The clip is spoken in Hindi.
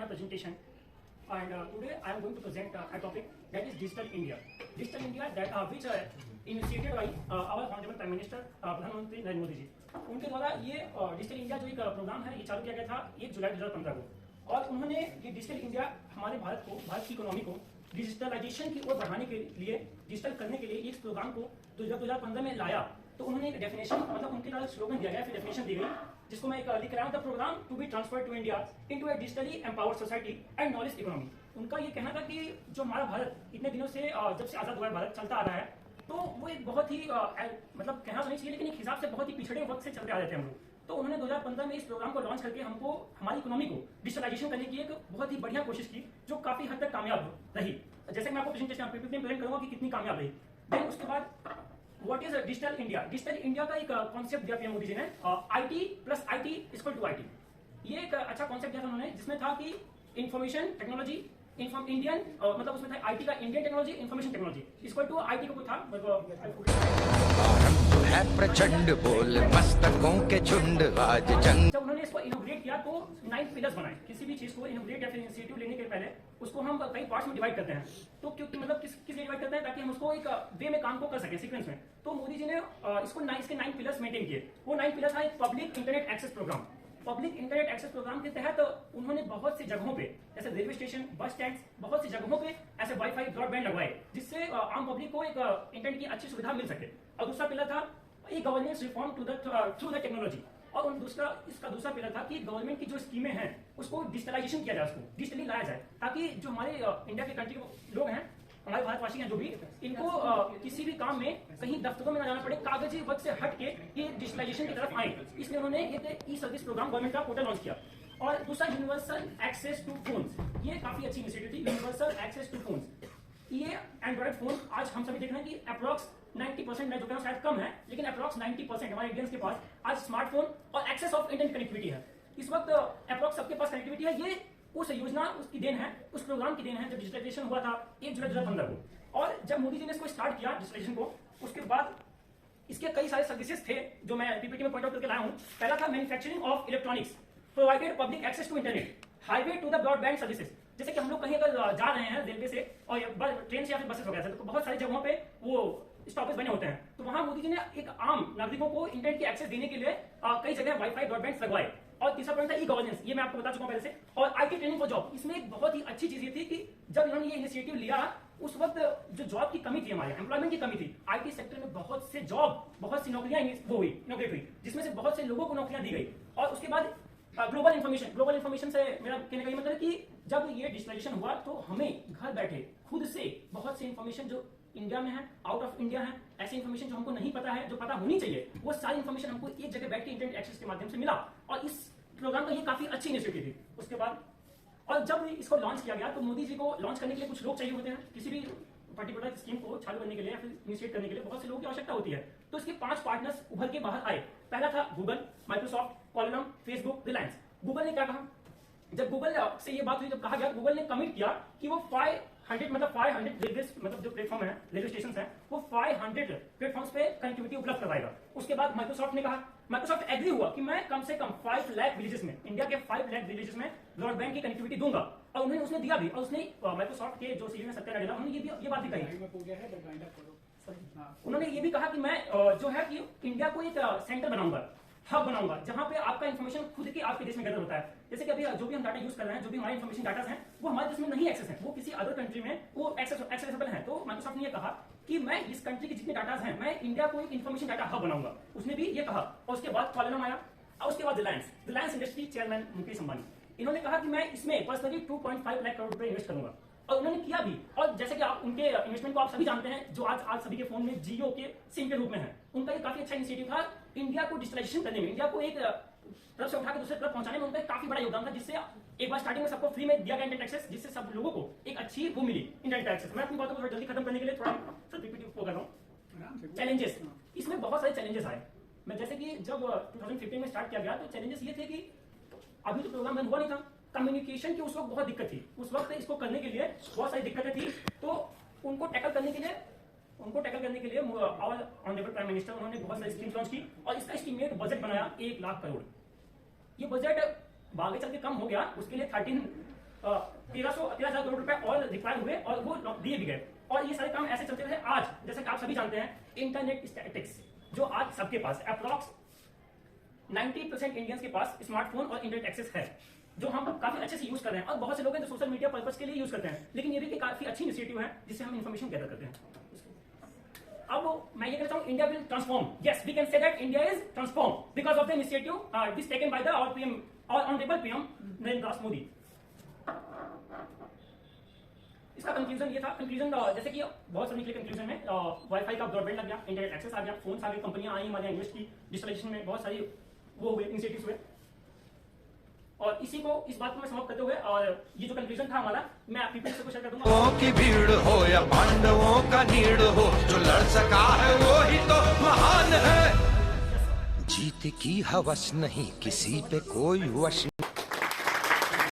my presentation. And today I am going to present a topic that is Digital India. Digital India that which initiated by our Honorable Prime Minister प्रधानमंत्री नरेंद्र मोदी जी. उनके द्वारा ये डिजिटल इंडिया जो एक प्रोग्राम है ये चालू किया गया था 1 जुलाई 2015 को. और उन्होंने ये डिजिटल इंडिया हमारे भारत की इकोनॉमी को डिजिटलाइजेशन की ओर बढ़ाने के लिए, डिजिटल करने के लिए इस प्रोग्राम को 2015 में लाया. तो उन्होंने एक डेफिनेशन, मतलब उनके द्वारा स्लोगन दिया गया, फिर डेफिनेशन दी गई, जिसको मैं लिख रहा हूँ. The programme to be transfer to India into a digitally empowered society and knowledge economy. उनका ये कहना था कि जो हमारा भारत इतने दिनों से जब से आजाद हुआ भारत चलता आ रहा है, तो वो एक बहुत ही मतलब कहना तो नहीं चाहिए, लेकिन एक हिसाब से बहुत ही पिछड़े वक्त से चलते आ रहे थे हम लोग. तो उन्होंने 2015 में इस प्रोग्राम को लॉन्च करके हमको हमारी इकोनॉमी को डिजिटलाइजेशन करने की एक बहुत ही बढ़िया कोशिश की, जो काफी हद तक कामयाब रही. जैसे कि मैं आपको प्रेजेंटेशन प्रेजेंट करूंगा कि कितनी कामयाब रही. देन उसके बाद what is digital India. Digital India का एक कॉन्सेप्ट दिया पीएम मोदी जी ने, IT plus IT equal to IT. ये एक अच्छा कॉन्सेप्ट दिया था उन्होंने, जिसमें था कि इंफॉर्मेशन टेक्नोलॉजी इंडियन, मतलब उसमें था आईटी का Indian technology, information technology equal to IT को था. है प्रचंड बोल मस्तकों के झुंड आज जंग. जब उन्होंने इसको इनोग्रेट किया तो 9 पिलर्स बनाए. किसी भी चीज को इनोग्रेट या फिर इनिशिएटिव लेने के पहले उसको हम कई पार्ट्स में डिवाइड करते हैं. तो क्योंकि मतलब किस लिए डिवाइड करते हैं, ताकि हम उसको एक वे में काम को कर सके, सीक्वेंस में. तो मोदी जी ने इसको इसके 9 पिलर्स मेंटेन किए. वो 9 पिलर्स था एक public internet access programme. Public internet access programme के तहत उन्होंने बहुत सी जगहों पे, जैसे रेलवे स्टेशन, बस स्टैंड, बहुत सी जगहों पे ऐसे वाईफाई ब्रॉडबैंड लगवाए, जिससे आम पब्लिक को एक इंटरनेट की अच्छी सुविधा मिल सके. और दूसरा पिलर था e governance reform through the technology. और इसका दूसरा पिलर था कि गवर्नमेंट की जो स्कीमें हैं उसको डिजिटलाइजेशन किया जाए, उसको डिजिटली लाया जाए, ताकि जो हमारे इंडिया के कंट्री के लोग हैं, हमारे भारतवासी हैं जो भी, इनको किसी भी काम में कहीं दफ्तरों में ना जाना पड़े, कागजी वक्त से हट के ये डिजिटलाइजेशन की तरफ आए. इसलिए उन्होंने ये ई सर्विस प्रोग्राम गवर्नमेंट का पोर्टल लॉन्च किया. और दूसरा यूनिवर्सल एक्सेस टू फोन्स. ये काफी अच्छी इनिशिएटिव थी, यूनिवर्सल एक्सेस टू फोन्स. ये एंड्रॉइड फोन आज हम सभी देख रहे हैं कि अप्रॉक्स 90%, मैं जो कह रहा हूं शायद कम है, लेकिन अप्रॉक्स 90% हमारे इंडियंस के पास आज स्मार्टफोन और एक्सेस ऑफ इंटरनेट कनेक्टिविटी है. इस वक्त अप्रॉक्स सबके पास कनेक्टिविटी है. ये उस योजना, उसकी देन है, उस प्रोग्राम की देन है, जब डिजिटलाइजेशन हुआ था 1 जुलाई 2015 को. और जब मोदी जी ने इसको स्टार्ट किया डिजिटलाइजेशन को, उसके बाद इसके कई सारे सर्विसेज थे जो मैं पीपीटी में पॉइंट आउट करके लाया हूं. पहला था manufacturing of electronics, provided public access to internet, highway to the broadband services. जैसे कि हम लोग कहीं अगर जा रहे हैं रेलवे से और ट्रेन से या फिर बसेस वगैरह से, तो बहुत सारी जगहों पे वो स्टॉपेज बने होते हैं. तो वहां मोदी जी ने एक आम नागरिकों को इंटरनेट की एक्सेस देने के लिए कई जगह वाईफाई ब्रॉडबैंड लगवाए. और तीसरा पॉइंट था ई गवर्नेंस, ये मैं आपको बता चुका हूं पहले से. और आईटी ट्रेनिंग फॉर जॉब. इसमें एक बहुत ही अच्छी चीज ये थी कि जब इन्होंने ये इनिशिएटिव लिया, उस वक्त जो जॉब की कमी थी, हमारे एम्प्लॉयमेंट की कमी थी, आईटी सेक्टर में बहुत से जॉब, बहुत सी नौकरियां इनोग्रेट हुई, जिसमें से बहुत से लोगों को नौकरियां दी गई. और उसके बाद ग्लोबल इन्फॉर्मेशन से मेरा कहने का मतलब है कि जब ये डिजिटलाइजेशन हुआ तो हमें घर बैठे खुद से बहुत से इन्फॉर्मेशन जो इंडिया में है, आउट ऑफ इंडिया है, ऐसी इन्फॉर्मेशन जो हमको नहीं पता है, जो पता होनी चाहिए, वो सारी इन्फॉर्मेशन हमको एक जगह बैठ के इंटरनेट एक्सेस के माध्यम से मिला. और इस प्रोग्राम का ये काफी अच्छी इनिशिएटिव थी. उसके बाद और जब इसको लॉन्च किया गया तो मोदी जी को लॉन्च करने के लिए कुछ लोग चाहिए होते हैं. किसी भी पर्टिकुलर स्कीम को चालू करने के लिए या फिर इनिशिएट करने के लिए बहुत से लोगों की आवश्यकता होती है. तो इसके 5 पार्टनर्स उभर के बाहर आए. पहला था Google, Microsoft, column, Facebook, Reliance. Google ने क्या कहा, जब गूगल से ये बात हुई, जब कहा गया, गूगल ने कमिट किया कि वो 500 रेलवे, मतलब जो प्लेटफॉर्म है, रेलवे स्टेशन है, वो 500 प्लेटफॉर्म्स पे कनेक्टिविटी उपलब्ध करवाएगा. उसके बाद माइक्रोसॉफ्ट ने कहा, माइक्रोसॉफ्ट एग्री हुआ कि मैं कम से कम 5 लाख विलेजेस में, इंडिया के 5 लाख विलेजेस में ब्रॉडबैंड की कनेक्टिविटी दूंगा. और उसने दिया भी. और उसने माइक्रोसॉफ्ट के जो सीईओ हैं सत्या नाडेला, उन्होंने ये बात भी कही. उन्होंने ये भी कहा कि मैं जो है कि इंडिया को एक सेंटर बनाऊंगा, हब बनाऊंगा, जहां पे आपका इन्फॉर्मेशन खुद के आपके देश में गैदर होता है. जैसे कि अभी जो भी हम डाटा यूज कर रहे हैं, जो भी हमारे इन्फॉर्मेशन डाटा हैं, वो हमारे देश में नहीं एक्सेस है, वो किसी अदर कंट्री में वो एक्सेसिबल है. तो माइक्रोसॉफ्ट ने ये कहा कि मैं इस कंट्री के जितने डाटा हैं, मैं इंडिया को एक इन्फॉर्मेशन डाटा हब बनाऊंगा. उसने भी ये कहा. और उसके बाद कॉलम आया. और उसके बाद रिलायंस इंडस्ट्री चेयरमैन मुकेश अंबानी, इन्होंने कहा कि मैं इसमें पर्सनली 2.5 लाख करोड़ रुपए इन्वेस्ट करूंगा. और उन्होंने किया भी. और जैसे कि आप उनके इन्वेस्टमेंट को आप सभी जानते हैं, जो आज सभी के फोन में जियो के सिम के रूप में है. उनका ये काफी अच्छा इनिशिएटिव था इंडिया को डिजिटलाइजेशन करने में, इंडिया को एक तरफ से उठा के दूसरे तरफ पहुंचाने में. उनका काफी बड़ा योगदान था, जिससे एक बार स्टार्टिंग में सबको फ्री में दिया गया इंटरनेट एक्सेस, जिससे सब लोगों को एक अच्छी वो मिली इंटरनेट एक्सेस. मैं अपनी बातों को जल्दी खत्म करने के लिए थोड़ा पीपीटी को कर रहा हूँ. चैलेंजेस, इसमें बहुत सारे चैलेंजेस आए. मैं जैसे कि जब 2015 में स्टार्ट किया गया तो चैलेंजेस ये थे कि अभी तो प्रोग्राम बंद हुआ नहीं था, कम्युनिकेशन की उस वक्त बहुत दिक्कत थी. उस वक्त इसको करने के लिए बहुत सारी दिक्कतें थी. तो उनको टैकल करने के लिए और ऑनरेबल प्राइम मिनिस्टर, उन्होंने बहुत सारी स्कीम्स लॉन्च की. और इसका एस्टीमेट बजट बनाया 1 लाख करोड़. ये बजट आगे चल के कम हो गया. उसके लिए 13,000 करोड़ रुपए और रिक्वायर हुए और वो दिए भी गए। और ये सारे काम ऐसे चलते रहे। आज जैसे कि आप सभी जानते हैं, इंटरनेट स्टैटिक्स जो आज सबके पास अप्रॉक्स 90% इंडियंस के पास स्मार्टफोन और इंटरनेट एक्सेस है, जो हम काफी अच्छे से यूज कर रहे हैं। और बहुत से लोग हैं जो सोशल मीडिया पर्पस के लिए यूज करते हैं, लेकिन ये भी काफी अच्छी इनिशिएटिव है जिससे हम इन्फॉर्मेशन गैदर करते हैं। अब मैं ये कहता हूं, India will transform. Yes, we can say that India is transform because of the initiative this taken by the our PM और ऑनरेबल पीएम नरेंद्र दास मोदी। इसका कंक्लूजन ये था, कंक्लूजन जैसे कि बहुत सारे निकले कंक्लूजन में, वाईफाई का ब्रॉडबैंड लग गया, इंटरनेट एक्सेस आ गया, फोन आ गए, कंपनियां आई, हमारे इन्वेस्ट की, डिजिटलाइजेशन में बहुत सारी वो हुए, इनिशिएटिव्स हुए। और इसी को, इस बात को मैं समाप्त करते हुए, और ये जो कंक्लूजन था हमारा, मैं आपकी से शेयर कर दूंगा। की भीड़ हो या पांडवों का नीड़ हो, जो लड़ सका है वो ही तो महान है। जीत की हवस नहीं किसी पे कोई वश